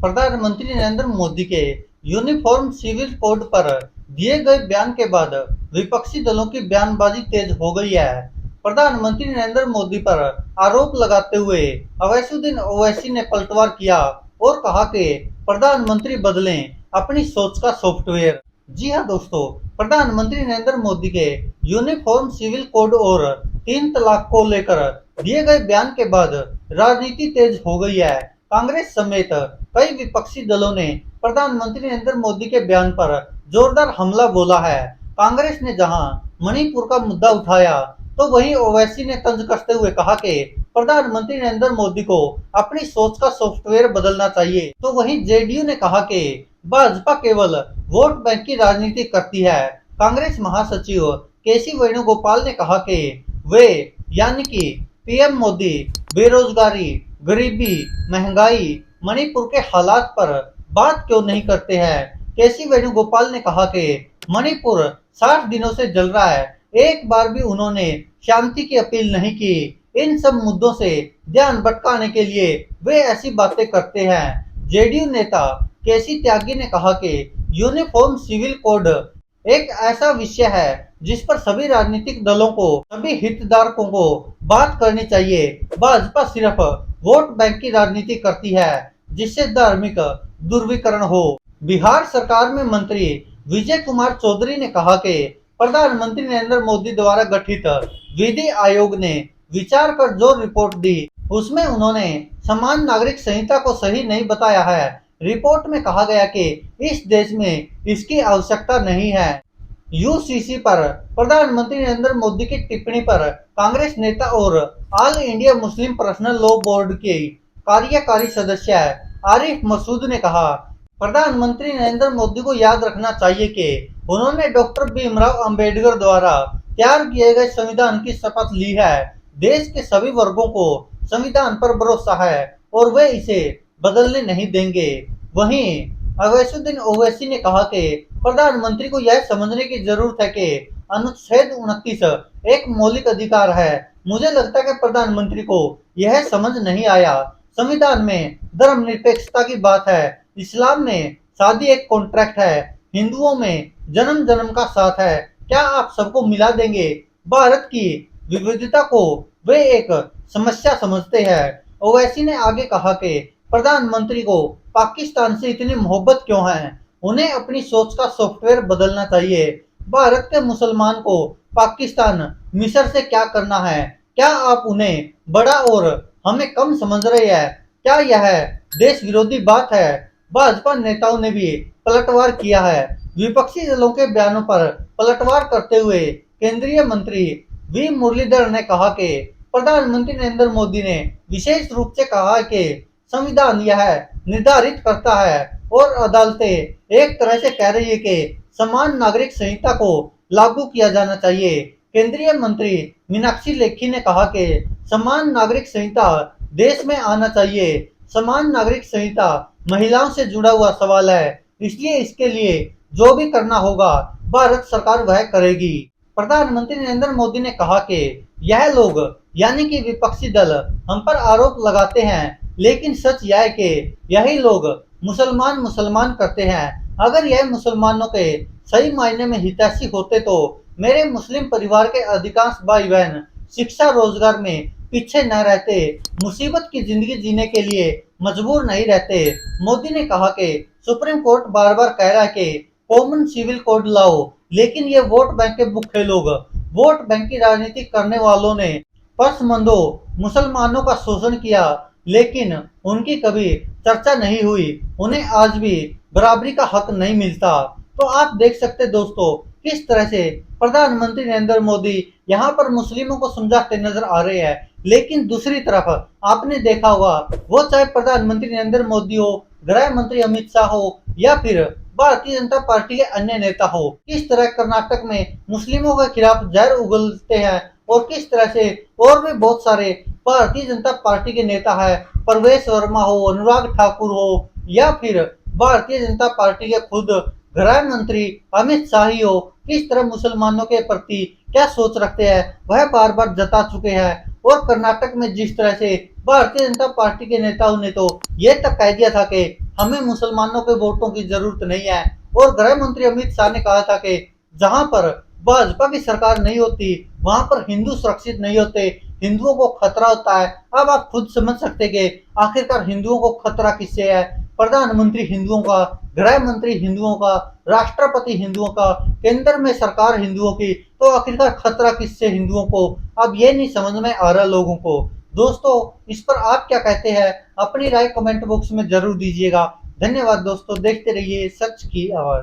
प्रधानमंत्री नरेंद्र मोदी के uniform civil code पर दिए गए बयान के बाद विपक्षी दलों की बयानबाजी तेज हो गई है। प्रधानमंत्री नरेंद्र मोदी पर आरोप लगाते हुए अवैसुद्दीन ओवैसी ने पलटवार किया और कहा कि प्रधानमंत्री बदलें अपनी सोच का सॉफ्टवेयर। जी हाँ दोस्तों, प्रधानमंत्री नरेंद्र मोदी के यूनिफॉर्म सिविल कोड और 3 तलाक को लेकर दिए गए बयान के बाद राजनीति तेज हो गई है। कांग्रेस समेत कई विपक्षी दलों ने प्रधानमंत्री नरेंद्र मोदी के बयान पर जोरदार हमला बोला है। कांग्रेस ने जहां मणिपुर का मुद्दा उठाया, तो वहीं ओवैसी ने तंज कसते हुए कहा कि प्रधानमंत्री नरेंद्र मोदी को अपनी सोच का सॉफ्टवेयर बदलना चाहिए। तो वहीं जेडीयू ने कहा कि भाजपा केवल वोट बैंक की राजनीति करती है। कांग्रेस महासचिव केसी वेणुगोपाल ने कहा कि वे यानी कि पीएम मोदी बेरोजगारी, गरीबी, महंगाई, मणिपुर के हालात पर बात क्यों नहीं करते हैं। केसी वेणुगोपाल ने कहा कि मणिपुर 60 दिनों से जल रहा है, एक बार भी उन्होंने शांति की अपील नहीं की। इन सब मुद्दों से ध्यान भटकाने के लिए वे ऐसी बातें करते हैं। जेडीयू नेता केसी त्यागी ने कहा कि यूनिफॉर्म सिविल कोड एक ऐसा विषय है जिस पर सभी राजनीतिक दलों को, सभी हितधारकों को बात करनी चाहिए। भाजपा सिर्फ वोट बैंक की राजनीति करती है जिससे धार्मिक ध्रुवीकरण हो। बिहार सरकार में मंत्री विजय कुमार चौधरी ने कहा कि प्रधानमंत्री नरेंद्र मोदी द्वारा गठित विधि आयोग ने विचार कर जो रिपोर्ट दी, उसमें उन्होंने समान नागरिक संहिता को सही नहीं बताया है। रिपोर्ट में कहा गया कि इस देश में इसकी आवश्यकता नहीं है। यूसीसी पर प्रधानमंत्री नरेंद्र मोदी की टिप्पणी पर कांग्रेस नेता और all India Muslim personal law board के कार्यकारी सदस्य आरिफ मसूद ने कहा, प्रधानमंत्री नरेंद्र मोदी को याद रखना चाहिए कि उन्होंने डॉक्टर भीमराव अंबेडकर द्वारा तैयार किए गए संविधान की शपथ ली है। देश के सभी वर्गों को संविधान पर भरोसा है और वे इसे बदलने नहीं देंगे। वहीं अवैसुद्दीन ओवैसी ने कहा कि प्रधानमंत्री को यह समझने की जरूरत है कि अनुच्छेद 29 एक मौलिक अधिकार है। मुझे लगता है कि प्रधानमंत्री को यह समझ नहीं आया। संविधान में धर्मनिरपेक्षता की बात है, इस्लाम में शादी एक कॉन्ट्रैक्ट है, हिंदुओं में जन्म जन्म का साथ है। क्या आप सबको मिला देंगे? भारत की विविधता को वे एक समस्या समझते हैं। ओवैसी ने आगे कहा कि प्रधानमंत्री को पाकिस्तान से इतनी मोहब्बत क्यों है, उन्हें अपनी सोच का सॉफ्टवेयर बदलना चाहिए। भारत के मुसलमान को पाकिस्तान, मिस्र से क्या करना है? क्या आप उन्हें बड़ा और हमें कम समझ रहे हैं? क्या यह देश विरोधी बात है? भाजपा नेताओं ने भी पलटवार किया है। विपक्षी दलों के बयानों पर पलटवार करते हुए केंद्रीय मंत्री वी मुरलीधर ने कहा कि प्रधानमंत्री नरेंद्र मोदी ने विशेष रूप से कहा कि संविधान यह निर्धारित करता है और अदालतें एक तरह से कह रही है कि समान नागरिक संहिता को लागू किया जाना चाहिए। केंद्रीय मंत्री मीनाक्षी लेखी ने कहा कि समान नागरिक संहिता देश में आना चाहिए। समान नागरिक संहिता महिलाओं से जुड़ा हुआ सवाल है, इसलिए इसके लिए जो भी करना होगा भारत सरकार वह करेगी। प्रधानमंत्री नरेंद्र मोदी ने कहा कि यह लोग यानी कि विपक्षी दल हम पर आरोप लगाते हैं, लेकिन सच यह है कि यही लोग मुसलमान मुसलमान करते हैं। अगर यह मुसलमानों के सही मायने में हितैषी होते तो मेरे मुस्लिम परिवार के अधिकांश भाई बहन शिक्षा रोजगार में पीछे न रहते, मुसीबत की जिंदगी जीने के लिए मजबूर नहीं रहते। मोदी ने कहा कि सुप्रीम कोर्ट बार बार कह रहा है कि कॉमन सिविल कोड लाओ, लेकिन ये वोट बैंक के भूखे लोग, वोट बैंक की राजनीति करने वालों ने पसमंदों मुसलमानों का शोषण किया, लेकिन उनकी कभी चर्चा नहीं हुई। उन्हें आज भी बराबरी का हक नहीं मिलता। तो आप देख सकते दोस्तों किस तरह से प्रधानमंत्री नरेंद्र मोदी यहाँ पर मुस्लिमों को समझाते नजर आ रहे हैं, लेकिन दूसरी तरफ आपने देखा होगा वो चाहे प्रधानमंत्री नरेंद्र मोदी हो, गृह मंत्री अमित शाह हो या फिर भारतीय जनता पार्टी के अन्य नेता हो, किस तरह कर्नाटक में मुस्लिमों के खिलाफ जहर उगलते हैं और किस तरह से और भी बहुत सारे भारतीय जनता पार्टी के नेता है, परवेश वर्मा हो, अनुराग ठाकुर हो या फिर भारतीय जनता पार्टी के खुद गृह मंत्री अमित शाह ही हो, किस तरह मुसलमानों के प्रति क्या सोच रखते हैं वह बार बार जता चुके हैं। और कर्नाटक में जिस तरह से भारतीय जनता पार्टी के नेताओं ने तो ये तक कह दिया था कि हमें मुसलमानों के वोटों की जरूरत नहीं है, और गृह मंत्री अमित शाह ने कहा था कि जहां पर भाजपा की सरकार नहीं होती वहां पर हिंदू सुरक्षित नहीं होते, हिंदुओं को खतरा होता है। अब आप खुद समझ सकते कि आखिरकार हिंदुओं को खतरा किससे है। प्रधानमंत्री हिंदुओं का, गृह मंत्री हिंदुओं का, राष्ट्रपति हिंदुओं का, केंद्र में सरकार हिंदुओं की, तो आखिरकार खतरा किससे हिंदुओं को, अब ये नहीं समझ में आ रहा लोगों को। दोस्तों, इस पर आप क्या कहते हैं? अपनी राय कमेंट बॉक्स में जरूर दीजिएगा। धन्यवाद दोस्तों, देखते रहिए सच की आवाज।